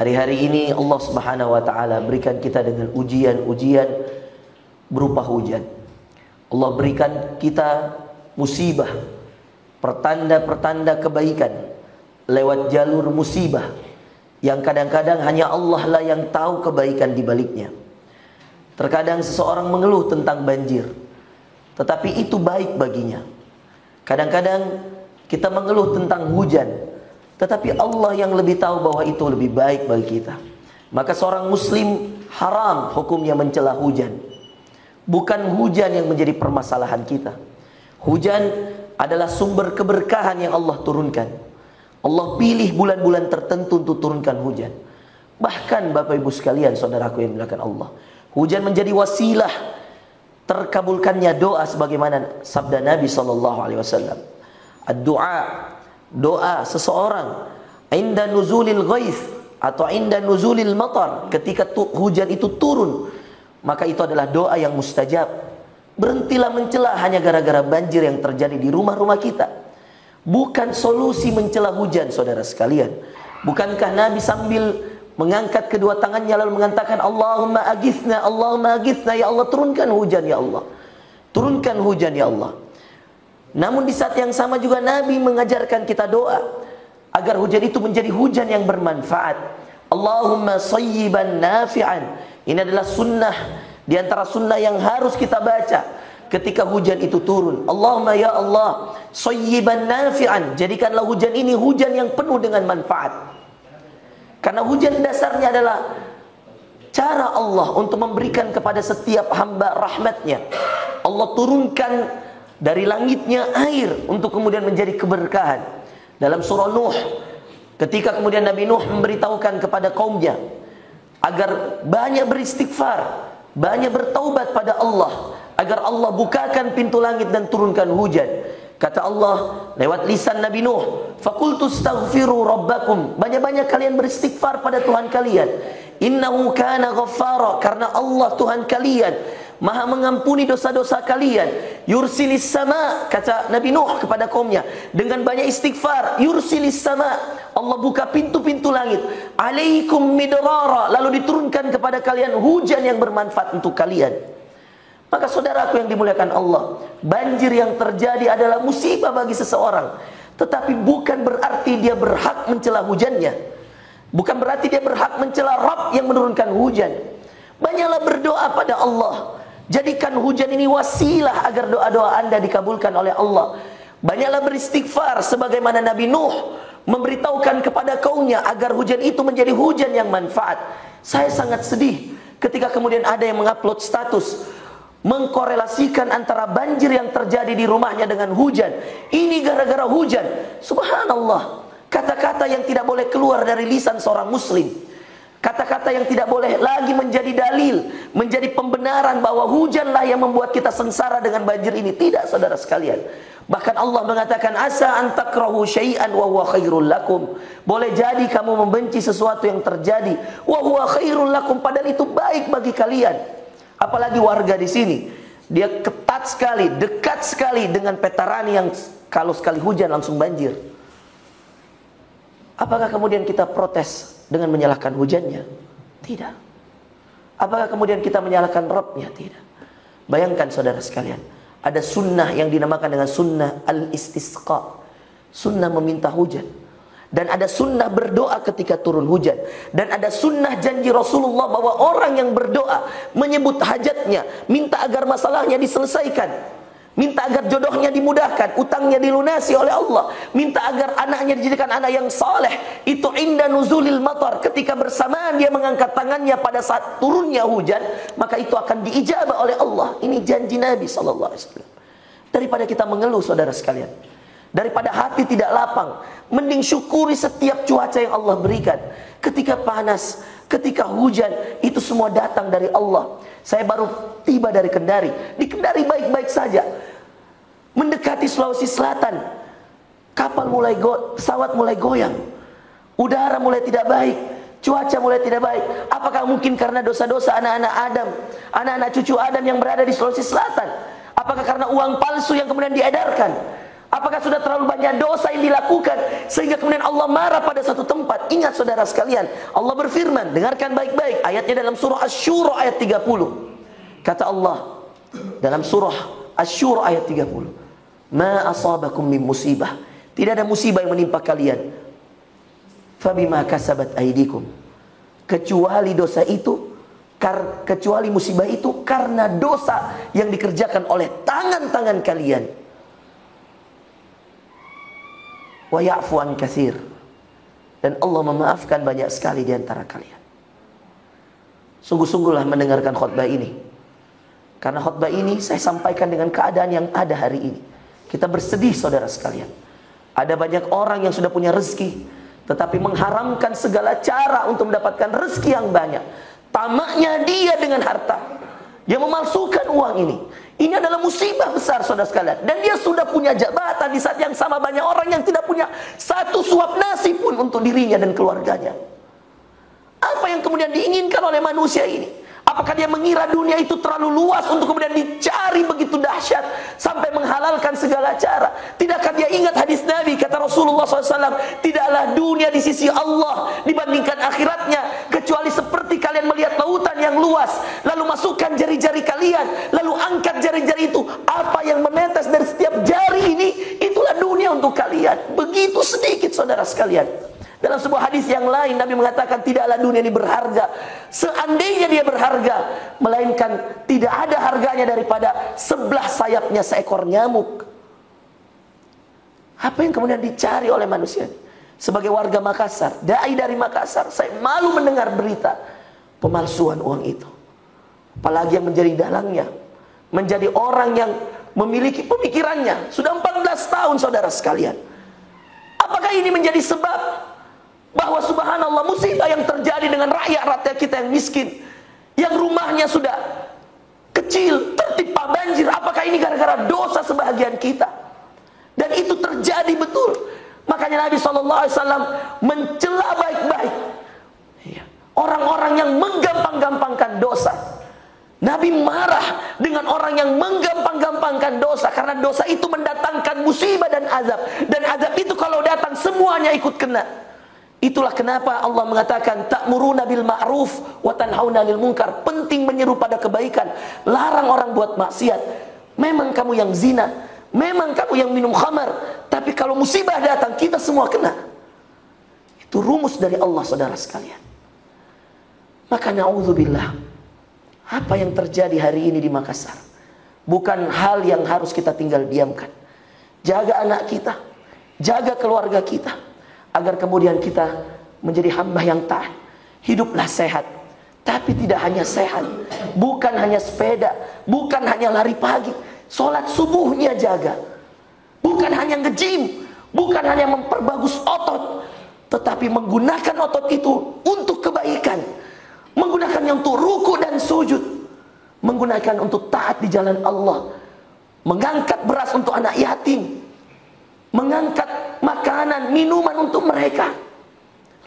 Hari-hari ini Allah Subhanahu wa taala berikan kita dengan ujian-ujian berupa hujan. Allah berikan kita musibah, pertanda-pertanda kebaikan lewat jalur musibah yang kadang-kadang hanya Allah lah yang tahu kebaikan di baliknya. Terkadang seseorang mengeluh tentang banjir, tetapi itu baik baginya. Kadang-kadang kita mengeluh tentang hujan, tetapi Allah yang lebih tahu bahwa itu lebih baik bagi kita. Maka seorang muslim haram hukumnya mencela hujan. Bukan hujan yang menjadi permasalahan kita. Hujan adalah sumber keberkahan yang Allah turunkan. Allah pilih bulan-bulan tertentu untuk turunkan hujan. Bahkan Bapak Ibu sekalian, saudaraku yang dimuliakan Allah, hujan menjadi wasilah terkabulkannya doa sebagaimana sabda Nabi SAW. Ad-du'a, doa seseorang inda nuzulil ghaith atau inda nuzulil matar, ketika hujan itu turun, maka itu adalah doa yang mustajab. Berhentilah mencela hanya gara-gara banjir yang terjadi di rumah-rumah kita. Bukan solusi mencela hujan, saudara sekalian. Bukankah Nabi sambil mengangkat kedua tangannya lalu mengatakan Allahumma aghithna, Allahumma aghithna, ya Allah turunkan hujan ya Allah. Turunkan hujan ya Allah. Namun di saat yang sama juga Nabi mengajarkan kita doa agar hujan itu menjadi hujan yang bermanfaat. Allahumma sayyiban nafi'an. Ini adalah sunnah di antara sunnah yang harus kita baca ketika hujan itu turun. Allahumma ya Allah sayyiban nafi'an. Jadikanlah hujan ini hujan yang penuh dengan manfaat. Karena hujan dasarnya adalah cara Allah untuk memberikan kepada setiap hamba rahmatnya. Allah turunkan dari langitnya air untuk kemudian menjadi keberkahan. Dalam surah Nuh, ketika kemudian Nabi Nuh memberitahukan kepada kaumnya agar banyak beristighfar, banyak bertaubat pada Allah, agar Allah bukakan pintu langit dan turunkan hujan. Kata Allah lewat lisan Nabi Nuh, "Faqultu astaghfiru rabbakum." Banyak-banyak kalian beristighfar pada Tuhan kalian. Innahu kana ghaffara, karena Allah Tuhan kalian Maha mengampuni dosa-dosa kalian. Yursilis sama, kata Nabi Nuh kepada kaumnya, dengan banyak istighfar. Yursilis sama, Allah buka pintu-pintu langit. Alaikum midrara, lalu diturunkan kepada kalian hujan yang bermanfaat untuk kalian. Maka saudaraku yang dimuliakan Allah, banjir yang terjadi adalah musibah bagi seseorang, tetapi bukan berarti dia berhak mencela hujannya. Bukan berarti dia berhak mencela Rabb yang menurunkan hujan. Banyaklah berdoa pada Allah. Jadikan hujan ini wasilah agar doa-doa Anda dikabulkan oleh Allah. Banyaklah beristighfar sebagaimana Nabi Nuh memberitahukan kepada kaumnya agar hujan itu menjadi hujan yang manfaat. Saya sangat sedih ketika kemudian ada yang mengupload status mengkorelasikan antara banjir yang terjadi di rumahnya dengan hujan. Ini gara-gara hujan. Subhanallah. Kata-kata yang tidak boleh keluar dari lisan seorang muslim. Kata-kata yang tidak boleh lagi menjadi dalil, menjadi pembenaran bahwa hujanlah yang membuat kita sengsara dengan banjir ini. Tidak, saudara sekalian. Bahkan Allah mengatakan asa an takrahu syai'an wa huwa khairul lakum. Boleh jadi kamu membenci sesuatu yang terjadi, wa huwa khairul lakum, padahal itu baik bagi kalian. Apalagi warga di sini, dia ketat sekali, dekat sekali dengan Petarani yang kalau sekali hujan langsung banjir. Apakah kemudian kita protes dengan menyalahkan hujannya? Tidak. Apakah kemudian kita menyalahkan Rabbnya? Tidak. Bayangkan saudara sekalian, ada sunnah yang dinamakan dengan sunnah al-istisqa, sunnah meminta hujan. Dan ada sunnah berdoa ketika turun hujan. Dan ada sunnah janji Rasulullah bahwa orang yang berdoa, menyebut hajatnya, minta agar masalahnya diselesaikan, minta agar jodohnya dimudahkan, utangnya dilunasi oleh Allah, minta agar anaknya dijadikan anak yang saleh, itu inda nuzulil matar, ketika bersamaan dia mengangkat tangannya pada saat turunnya hujan, maka itu akan diijabah oleh Allah. Ini janji Nabi SAW. Daripada kita mengeluh, saudara sekalian, daripada hati tidak lapang, mending syukuri setiap cuaca yang Allah berikan. Ketika panas, ketika hujan, itu semua datang dari Allah. Saya baru tiba dari Kendari. Di Kendari baik-baik saja. Mendekati Sulawesi Selatan, kapal pesawat mulai goyang. Udara mulai tidak baik. Cuaca mulai tidak baik. Apakah mungkin karena dosa-dosa anak-anak Adam, anak-anak cucu Adam yang berada di Sulawesi Selatan? Apakah karena uang palsu yang kemudian diedarkan? Apakah sudah terlalu banyak dosa yang dilakukan sehingga kemudian Allah marah pada satu tempat? Ingat saudara sekalian, Allah berfirman, dengarkan baik-baik, ayatnya dalam surah Asy-Syura ayat 30. Kata Allah dalam surah Asy-Syura ayat 30, ma asabakum min musibah, tidak ada musibah yang menimpa kalian, fabima kasabat aydikum, kecuali dosa itu, kecuali musibah itu karena dosa yang dikerjakan oleh tangan-tangan kalian. Wa ya'fu an katsir, dan Allah memaafkan banyak sekali di antara kalian. Sungguh-sungguhlah mendengarkan khutbah ini, karena khutbah ini saya sampaikan dengan keadaan yang ada hari ini. Kita bersedih saudara sekalian. Ada banyak orang yang sudah punya rezeki, tetapi mengharamkan segala cara untuk mendapatkan rezeki yang banyak. Tamaknya dia dengan harta, dia memalsukan uang ini. Ini adalah musibah besar saudara sekalian. Dan dia sudah punya jabatan, di saat yang sama banyak orang yang tidak punya satu suap nasi pun untuk dirinya dan keluarganya. Apa yang kemudian diinginkan oleh manusia ini? Apakah dia mengira dunia itu terlalu luas untuk kemudian dicari begitu dahsyat sampai menghalalkan segala cara? Tidakkah dia ingat hadis Nabi, kata Rasulullah SAW, tidaklah dunia di sisi Allah dibandingkan akhiratnya kecuali seperti kalian melihat lautan yang luas, lalu masukkan jari-jari kalian, lalu angkat jari-jari itu, apa yang menetes dari setiap jari ini, itulah dunia untuk kalian. Begitu sedikit saudara sekalian. Dalam sebuah hadis yang lain, Nabi mengatakan tidaklah dunia ini berharga seandainya dia berharga, melainkan tidak ada harganya daripada sebelah sayapnya seekor nyamuk. Apa yang kemudian dicari oleh manusia? Sebagai warga Makassar, dai dari Makassar, saya malu mendengar berita pemalsuan uang itu. Apalagi yang menjadi dalangnya, menjadi orang yang memiliki pemikirannya sudah 14 tahun saudara sekalian. Apakah ini menjadi sebab bahwa subhanallah musibah yang terjadi dengan rakyat-rakyat kita yang miskin, yang rumahnya sudah kecil, tertimpa banjir? Apakah ini gara-gara dosa sebahagian kita? Dan itu terjadi betul. Makanya Nabi SAW mencela baik-baik orang-orang yang menggampang-gampangkan dosa. Nabi marah dengan orang yang menggampang-gampangkan dosa, karena dosa itu mendatangkan musibah dan azab. Dan azab itu kalau datang semuanya ikut kena. Itulah kenapa Allah mengatakan ta'muruna bil ma'ruf wa tanhauna 'anil munkar. Penting menyeru pada kebaikan, larang orang buat maksiat. Memang kamu yang zina, memang kamu yang minum khamar, tapi kalau musibah datang kita semua kena. Itu rumus dari Allah saudara sekalian. Maka na'udzubillah, apa yang terjadi hari ini di Makassar bukan hal yang harus kita tinggal diamkan. Jaga anak kita, jaga keluarga kita, agar kemudian kita menjadi hamba yang taat. Hiduplah sehat, tapi tidak hanya sehat, bukan hanya sepeda, bukan hanya lari pagi, sholat subuhnya jaga. Bukan hanya nge-gym, bukan hanya memperbagus otot, tetapi menggunakan otot itu untuk kebaikan, menggunakannya untuk ruku dan sujud, menggunakan untuk taat di jalan Allah, mengangkat beras untuk anak yatim, mengangkat makanan, minuman untuk mereka.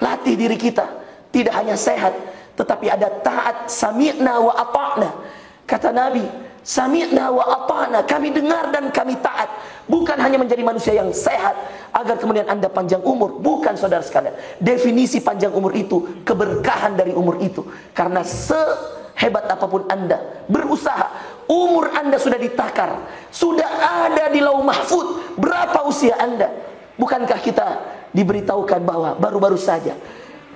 Latih diri kita, tidak hanya sehat, tetapi ada taat. Sami'na wa ata'na. Kata Nabi, sami'na wa ata'na, kami dengar dan kami taat. Bukan hanya menjadi manusia yang sehat agar kemudian Anda panjang umur. Bukan saudara sekalian. Definisi panjang umur itu keberkahan dari umur itu. Karena sehebat apapun Anda berusaha, umur Anda sudah ditakar, sudah ada di lauh mahfud berapa usia Anda. Bukankah kita diberitahukan bahwa baru-baru saja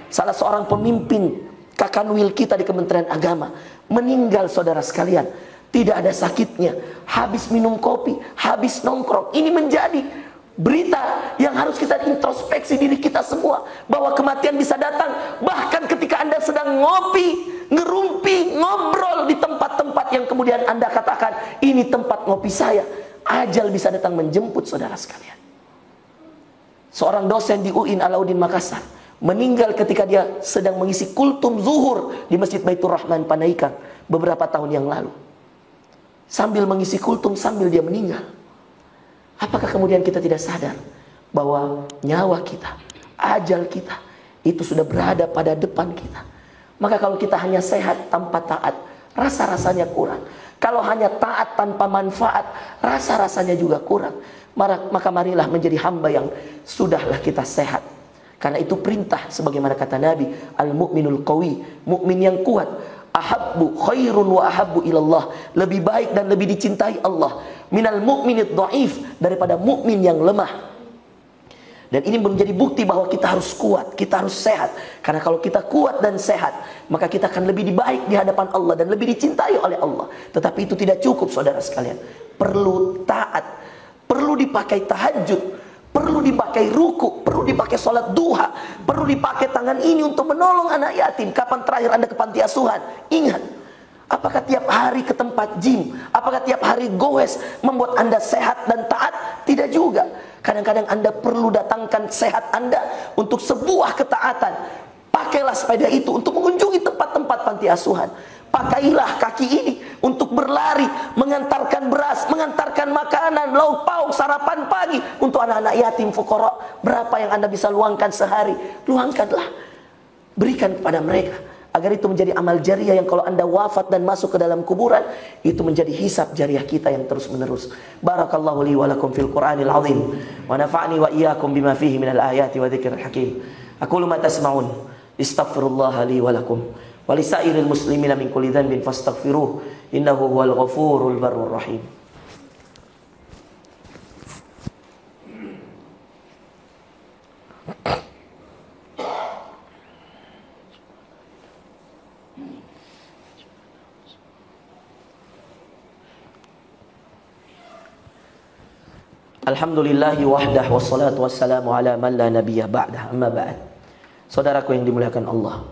salah seorang pemimpin Kakanwil kita di Kementerian Agama meninggal saudara sekalian. Tidak ada sakitnya, habis minum kopi, habis nongkrong. Ini menjadi berita yang harus kita introspeksi diri kita semua, bahwa kematian bisa datang bahkan ketika Anda sedang ngopi, ngerumpi, ngobrol di tempat-tempat yang kemudian Anda katakan ini tempat ngopi saya. Ajal bisa datang menjemput saudara sekalian. Seorang dosen di UIN Alauddin Makassar meninggal ketika dia sedang mengisi kultum zuhur di Masjid Baitur Rahman Panaikan beberapa tahun yang lalu. Sambil mengisi kultum, sambil dia meninggal. Apakah kemudian kita tidak sadar bahwa nyawa kita, ajal kita itu sudah berada pada depan kita? Maka kalau kita hanya sehat tanpa taat, rasa-rasanya kurang. Kalau hanya taat tanpa manfaat, rasa-rasanya juga kurang. Maka marilah menjadi hamba yang sudahlah kita sehat. Karena itu perintah sebagaimana kata Nabi, al-mu'minul qawi, mukmin yang kuat, ahabbu khairun wa ahabbu ilallah, lebih baik dan lebih dicintai Allah, minal mu'minid dhaif, daripada mukmin yang lemah. Dan ini menjadi bukti bahwa kita harus kuat, kita harus sehat. Karena kalau kita kuat dan sehat, maka kita akan lebih baik di hadapan Allah dan lebih dicintai oleh Allah. Tetapi itu tidak cukup, saudara sekalian. Perlu taat, perlu dipakai tahajud, perlu dipakai ruku, perlu dipakai sholat duha, perlu dipakai tangan ini untuk menolong anak yatim. Kapan terakhir Anda ke panti asuhan? Ingat, apakah tiap hari ke tempat gym? Apakah tiap hari goes membuat Anda sehat dan taat? Tidak juga. Kadang-kadang Anda perlu datangkan sehat Anda untuk sebuah ketaatan. Pakailah sepeda itu untuk mengunjungi tempat-tempat panti asuhan. Pakailah kaki ini untuk berlari, mengantarkan beras, mengantarkan makanan, lauk pauk, sarapan pagi untuk anak-anak yatim fuqara. Berapa yang Anda bisa luangkan sehari? Luangkanlah. Berikan kepada mereka. Agar itu menjadi amal jariah yang kalau Anda wafat dan masuk ke dalam kuburan, itu menjadi hisab jariah kita yang terus menerus. Barakallahu li wa lakum fil Qur'anil azim wa nafa'ni wa iyyakum bima fihi minal ayati wa dzikril hakim. Aqulu ma tasma'un, astaghfirullah li wa lakum wa lisairil muslimina min kulli dhanbin fastaghfiruh, innahu huwal ghafurul barrur rahim. Alhamdulillahi wahdah wassalatu wassalamu ala man la nabiyya ba'dah, amma ba'd. Saudaraku yang dimuliakan Allah,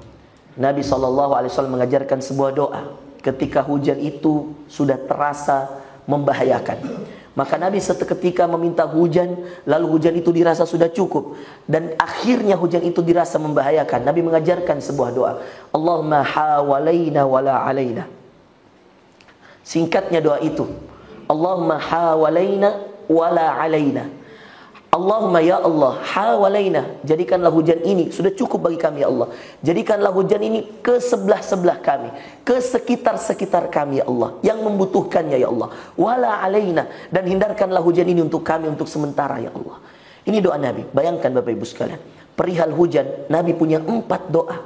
Nabi SAW mengajarkan sebuah doa ketika hujan itu sudah terasa membahayakan. Maka Nabi seketika meminta hujan, lalu hujan itu dirasa sudah cukup, dan akhirnya hujan itu dirasa membahayakan. Nabi mengajarkan sebuah doa, Allahumma hawalaina wala alaina. Singkatnya doa itu, Allahumma hawalaina wala alaina. Allahumma ya Allah, hawalaina, jadikanlah hujan ini sudah cukup bagi kami ya Allah. Jadikanlah hujan ini ke sebelah-sebelah kami, ke sekitar-sekitar kami ya Allah, yang membutuhkannya ya Allah. Wala alaina, dan hindarkanlah hujan ini untuk kami untuk sementara ya Allah. Ini doa Nabi. Bayangkan Bapak Ibu sekalian, perihal hujan Nabi punya 4 doa.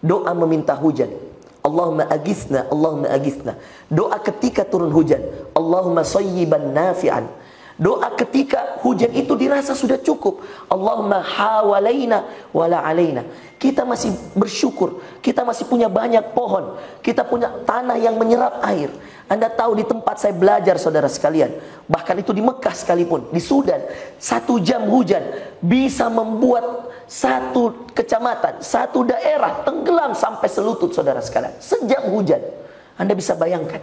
Doa meminta hujan, Allahumma agisna, Allahumma agisna. Doa ketika turun hujan, Allahumma sayyiban nafi'an. Doa ketika hujan itu dirasa sudah cukup, Allahumma hawalaina wala alaina. Kita masih bersyukur, kita masih punya banyak pohon, kita punya tanah yang menyerap air. Anda tahu di tempat saya belajar saudara sekalian, bahkan itu di Mekah sekalipun, di Sudan, 1 jam hujan bisa membuat satu kecamatan, satu daerah tenggelam sampai selutut saudara sekalian. Sejam hujan. Anda bisa bayangkan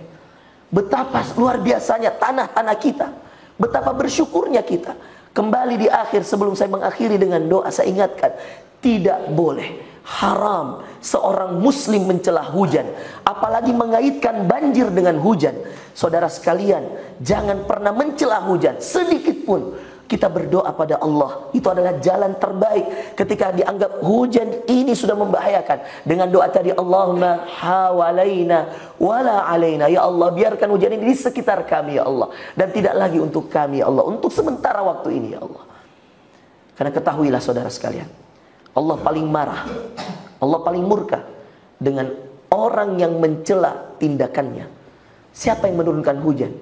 betapa luar biasanya tanah-tanah kita. Betapa bersyukurnya kita. Kembali di akhir, sebelum saya mengakhiri dengan doa, saya ingatkan, tidak boleh, haram seorang muslim mencela hujan, apalagi mengaitkan banjir dengan hujan. Saudara sekalian, jangan pernah mencela hujan sedikit pun. Kita berdoa pada Allah, itu adalah jalan terbaik ketika dianggap hujan ini sudah membahayakan. Dengan doa tadi, Allahumma hawalaina wala alaina. Ya Allah, biarkan hujan ini di sekitar kami ya Allah, dan tidak lagi untuk kami ya Allah, untuk sementara waktu ini ya Allah. Karena ketahuilah saudara sekalian, Allah paling marah, Allah paling murka dengan orang yang mencela tindakannya. Siapa yang menurunkan hujan?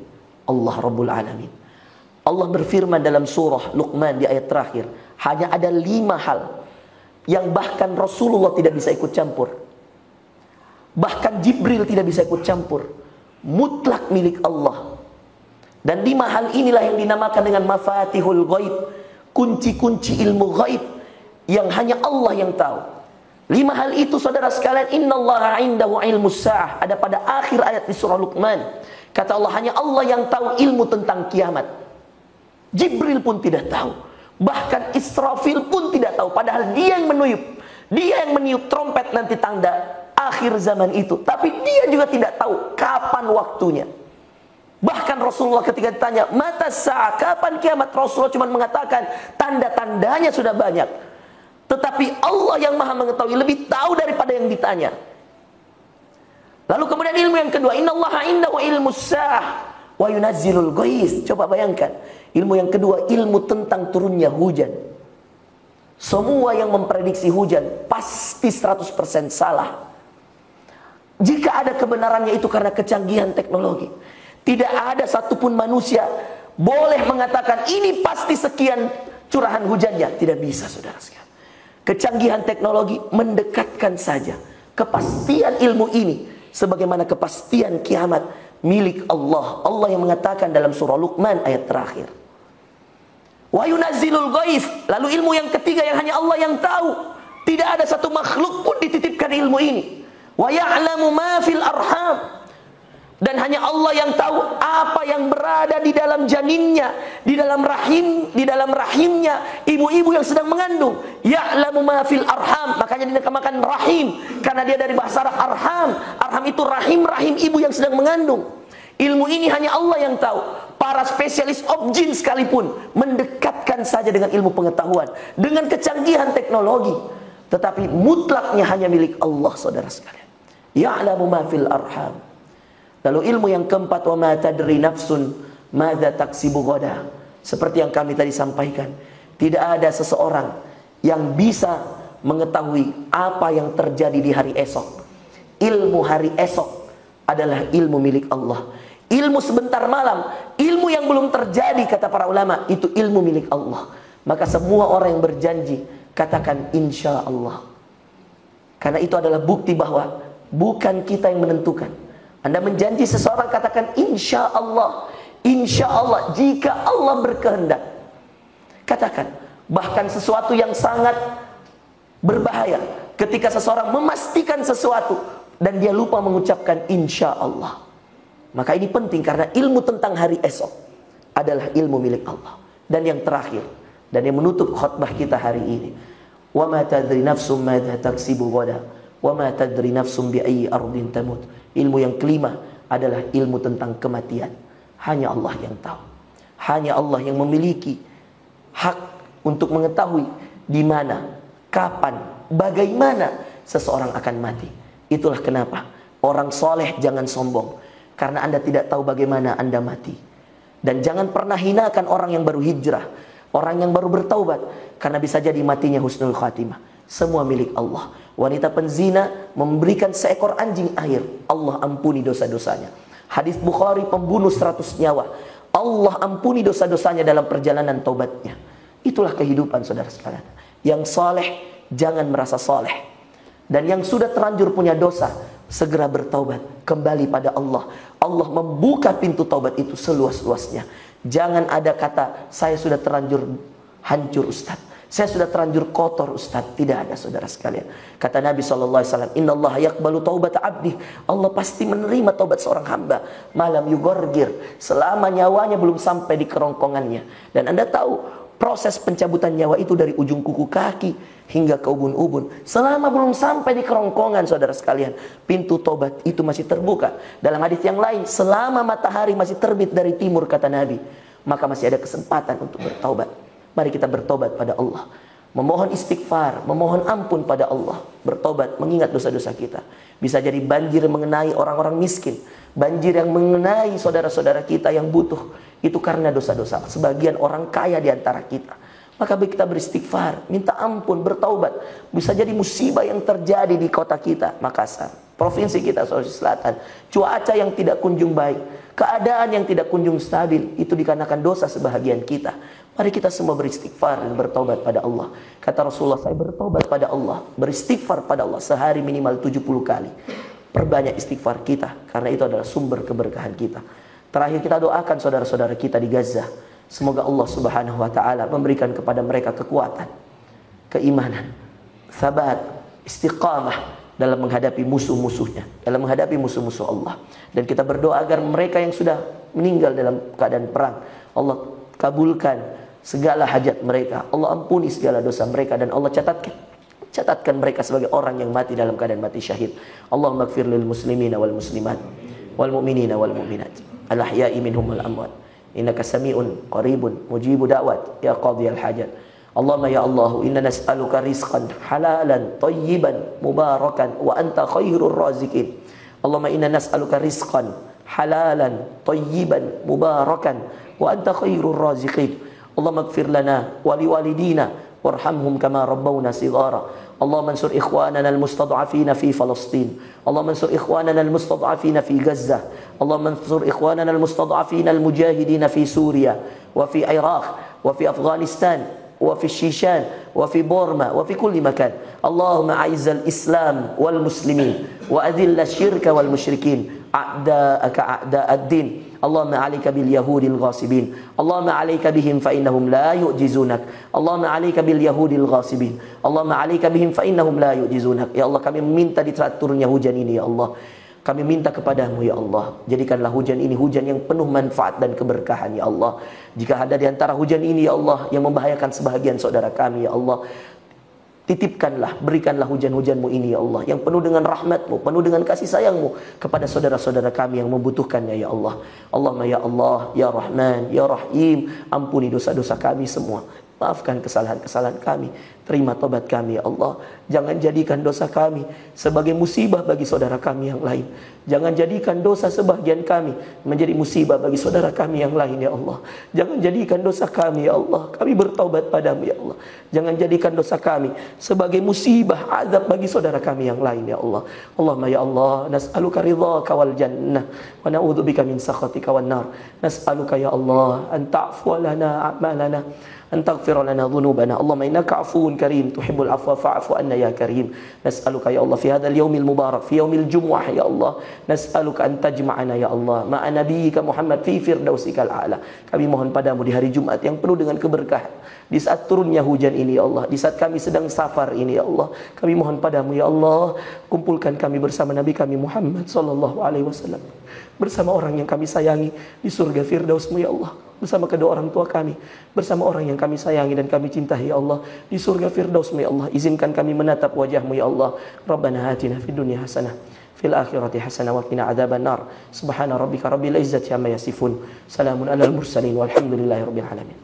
Allah Rabbul Alamin. Allah berfirman dalam surah Luqman di ayat terakhir, hanya ada 5 hal yang bahkan Rasulullah tidak bisa ikut campur, bahkan Jibril tidak bisa ikut campur, mutlak milik Allah. Dan 5 hal inilah yang dinamakan dengan mafatihul ghaib, kunci-kunci ilmu ghaib yang hanya Allah yang tahu. 5 hal itu saudara sekalian, innallaha indahu ilmus sa'ah, ada pada akhir ayat di surah Luqman. Kata Allah, hanya Allah yang tahu ilmu tentang kiamat. Jibril pun tidak tahu, bahkan Israfil pun tidak tahu, padahal dia yang meniup trompet nanti tanda akhir zaman itu, tapi dia juga tidak tahu kapan waktunya. Bahkan Rasulullah ketika ditanya mata sa'ah, kapan kiamat, Rasulullah cuma mengatakan tanda-tandanya sudah banyak, tetapi Allah yang maha mengetahui lebih tahu daripada yang ditanya. Lalu kemudian ilmu yang kedua, innallaha indahu ilmus sa'ah wa yunazzilul ghais. Coba bayangkan, ilmu yang kedua, ilmu tentang turunnya hujan. Semua yang memprediksi hujan pasti 100% salah. Jika ada kebenarannya itu karena kecanggihan teknologi. Tidak ada satupun manusia boleh mengatakan ini pasti sekian curahan hujannya. Tidak bisa, saudara sekalian. Kecanggihan teknologi mendekatkan saja kepastian ilmu ini sebagaimana kepastian kiamat milik Allah. Allah yang mengatakan dalam surah Luqman ayat terakhir. Wa yunazzilul ghais. Lalu ilmu yang ketiga yang hanya Allah yang tahu. Tidak ada satu makhluk pun dititipkan ilmu ini. Wa ya'lamu ma fil arham. Dan hanya Allah yang tahu apa yang berada di dalam janinnya, di dalam rahimnya ibu-ibu yang sedang mengandung. Ya'lamu ma fil arham, makanya dinamakan rahim karena dia dari bahasa Arab arham. Arham itu rahim ibu yang sedang mengandung. Ilmu ini hanya Allah yang tahu. Para spesialis objin sekalipun mendekatkan saja dengan ilmu pengetahuan, dengan kecanggihan teknologi, tetapi mutlaknya hanya milik Allah, saudara sekalian. Ya'lamu ma fil arham. Lalu ilmu yang keempat, wa ma tadri nafsun madza taksibu ghadan. Seperti yang kami tadi sampaikan, tidak ada seseorang yang bisa mengetahui apa yang terjadi di hari esok. Ilmu hari esok adalah ilmu milik Allah. Ilmu sebentar malam, ilmu yang belum terjadi kata para ulama, itu ilmu milik Allah. Maka semua orang yang berjanji katakan insya Allah. Karena itu adalah bukti bahwa bukan kita yang menentukan. Anda menjanji seseorang, katakan insya Allah. Insya Allah, jika Allah berkehendak. Katakan, bahkan sesuatu yang sangat berbahaya ketika seseorang memastikan sesuatu dan dia lupa mengucapkan insya Allah. Maka ini penting karena ilmu tentang hari esok adalah ilmu milik Allah. Dan yang terakhir, dan yang menutup khutbah kita hari ini, wa ma tadri nafsum madza taksibu ghadan wa ma tadri nafsum bi ayyi ardin tamut. Ilmu yang kelima adalah ilmu tentang kematian. Hanya Allah yang tahu. Hanya Allah yang memiliki hak untuk mengetahui di mana, kapan, bagaimana seseorang akan mati. Itulah kenapa orang soleh jangan sombong, karena Anda tidak tahu bagaimana Anda mati. Dan jangan pernah hinakan orang yang baru hijrah, orang yang baru bertaubat, karena bisa jadi matinya husnul khatimah. Semua milik Allah. Wanita penzina memberikan seekor anjing air, Allah ampuni dosa-dosanya. Hadis Bukhari, pembunuh 100 nyawa, Allah ampuni dosa-dosanya dalam perjalanan taubatnya. Itulah kehidupan, saudara sekalian. Yang saleh jangan merasa saleh, dan yang sudah terlanjur punya dosa segera bertaubat, kembali pada Allah. Allah membuka pintu taubat itu seluas-luasnya. Jangan ada kata saya sudah terlanjur hancur Ustaz, saya sudah terlanjur kotor Ustaz. Tidak ada, saudara sekalian. Kata Nabi SAW, innallaha yaqbalu taubata abdi. Allah pasti menerima taubat seorang hamba malam yugorgir, selama nyawanya belum sampai di kerongkongannya. Dan Anda tahu proses pencabutan nyawa itu dari ujung kuku kaki hingga ke ubun-ubun. Selama belum sampai di kerongkongan, saudara sekalian, pintu taubat itu masih terbuka. Dalam hadis yang lain, selama matahari masih terbit dari timur, kata Nabi, maka masih ada kesempatan untuk bertaubat. Mari kita bertobat pada Allah, memohon istighfar, memohon ampun pada Allah, bertobat, mengingat dosa-dosa kita. Bisa jadi banjir yang mengenai orang-orang miskin, banjir yang mengenai saudara-saudara kita yang butuh, itu karena dosa-dosa sebagian orang kaya di antara kita. Maka kita beristighfar, minta ampun, bertaubat. Bisa jadi musibah yang terjadi di kota kita, Makassar, provinsi kita, Sulawesi Selatan, cuaca yang tidak kunjung baik, keadaan yang tidak kunjung stabil, itu dikarenakan dosa sebahagian kita. Mari kita semua beristighfar dan bertobat pada Allah. Kata Rasulullah, saya bertobat pada Allah, beristighfar pada Allah sehari minimal 70 kali. Perbanyak istighfar kita, karena itu adalah sumber keberkahan kita. Terakhir kita doakan saudara-saudara kita di Gaza. Semoga Allah Subhanahu wa taala memberikan kepada mereka kekuatan, keimanan, sabat, istiqamah dalam menghadapi musuh-musuhnya, dalam menghadapi musuh-musuh Allah. Dan kita berdoa agar mereka yang sudah meninggal dalam keadaan perang, Allah kabulkan segala hajat mereka, Allah ampuni segala dosa mereka, dan Allah catatkan mereka sebagai orang yang mati dalam keadaan mati syahid. Allahumma ighfir lil muslimina wal muslimat wal mu'minina wal mu'minat al ahya'i minhum wal amwat innaka sami'un qaribun mujibu da'wat ya qadhiyal hajat. Allahumma ya Allah, inna nas'aluka rizqan halalan tayyiban mubarakan wa anta khairur raziqin. Allahumma inna nas'aluka rizqan halalan tayyiban mubarakan wa anta khairur raziqin. Allahumma ighfir lana wa liwalidina warhamhum kama rabbawna shighara. اللهم انصر إخواننا المستضعفين في فلسطين اللهم انصر إخواننا المستضعفين في غزة اللهم انصر إخواننا المستضعفين المجاهدين في سوريا وفي العراق وفي أفغانستان وفي الشيشان وفي بورما وفي كل مكان اللهم أعز الإسلام والمسلمين وأذل الشرك والمشركين أعداءك أعداء الدين اللهم عليك باليهود الغاصبين اللهم عليك بهم فإنهم لا يعجزونك اللهم عليك باليهود الغاصبين اللهم عليك بهم فإنهم لا يعجزونك. Ya Allah, kami minta di saat turunnya hujan ini, ya Allah, kami minta kepadamu, ya Allah, jadikanlah hujan ini hujan yang penuh manfaat dan keberkahan, ya Allah. Jika ada di antara hujan ini, ya Allah, yang membahayakan sebahagian saudara kami, ya Allah, titipkanlah, berikanlah hujan-hujanmu ini, ya Allah, yang penuh dengan rahmatmu, penuh dengan kasih sayangmu kepada saudara-saudara kami yang membutuhkannya, ya Allah. Allahumma ya Allah, ya Rahman, ya Rahim, ampuni dosa-dosa kami semua, maafkan kesalahan-kesalahan kami, terima tobat kami, ya Allah. Jangan jadikan dosa kami sebagai musibah bagi saudara kami yang lain. Jangan jadikan dosa sebagian kami menjadi musibah bagi saudara kami yang lain, ya Allah. Jangan jadikan dosa kami, ya Allah, kami bertaubat padamu, ya Allah. Jangan jadikan dosa kami sebagai musibah, azab bagi saudara kami yang lain, ya Allah. Allahumma ya Allah, nas'aluka ridhaka wal jannah wa na'udzubika min sakhatika wan nar. Nas'aluka ya Allah an ta'fu lana a'malana, an taghfir lana dhunubana. Allahumma innaka 'afuwun karim tuhibbul 'afwa fa'fu anna ya karim. Nas'aluka ya Allah fi hadzal yaumil mubarak, fi yaumil jumu'ah, ya Allah, nas'aluka an tajma'ana, ya Allah, ma'a nabiyyika Muhammad fi firdausikal a'la. Kami mohon padamu di hari Jumat yang penuh dengan keberkahan, di saat turunnya hujan ini, ya Allah, di saat kami sedang safar ini, ya Allah, kami mohon padamu, ya Allah, kumpulkan kami bersama Nabi kami Muhammad sallallahu alaihi wasallam, bersama orang yang kami sayangi di surga Firdaus-Mu, ya Allah, bersama kedua orang tua kami, bersama orang yang kami sayangi dan kami cintai, ya Allah, di surga Firdaus-Mu, ya Allah. Izinkan kami menatap wajah-Mu, ya Allah. Rabbana atina fid dunya hasanah fil akhirati hasanah wa qina adzaban nar. Subhana rabbika rabbil izzati amma yasifun. Salamun alal mursalin walhamdulillahi rabbil alamin.